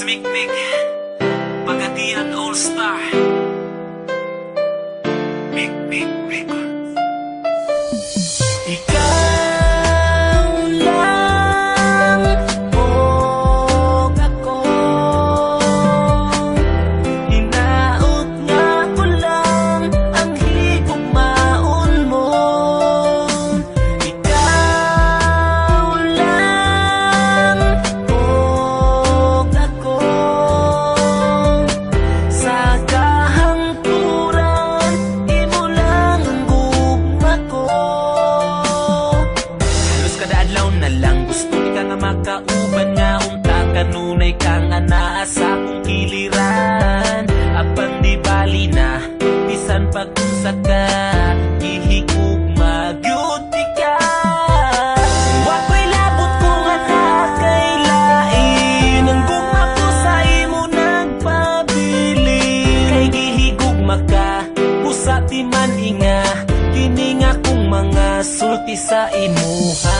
Mikmik Pagadian All-Star Mikmik Records. Ikaw lang o ako, hinaot nga ko lang ang higugmaon mo. Ikaw lang o ako, sa kahangturan imo lang ang gugma ko. Halos kada adlaw na lang gusto ni ka nga makauban, nga unta kanunay kang anaa sa akong kiliran. Apan di bali na bisan pag-unsa ka, ihigugma gyud ka. Wako'y labot ko nga nakailain, ang gugma ko sa imo nagpabili. Kay gihigugma ka, busa ti man inga, kini nga kong mga sulti sa imuha.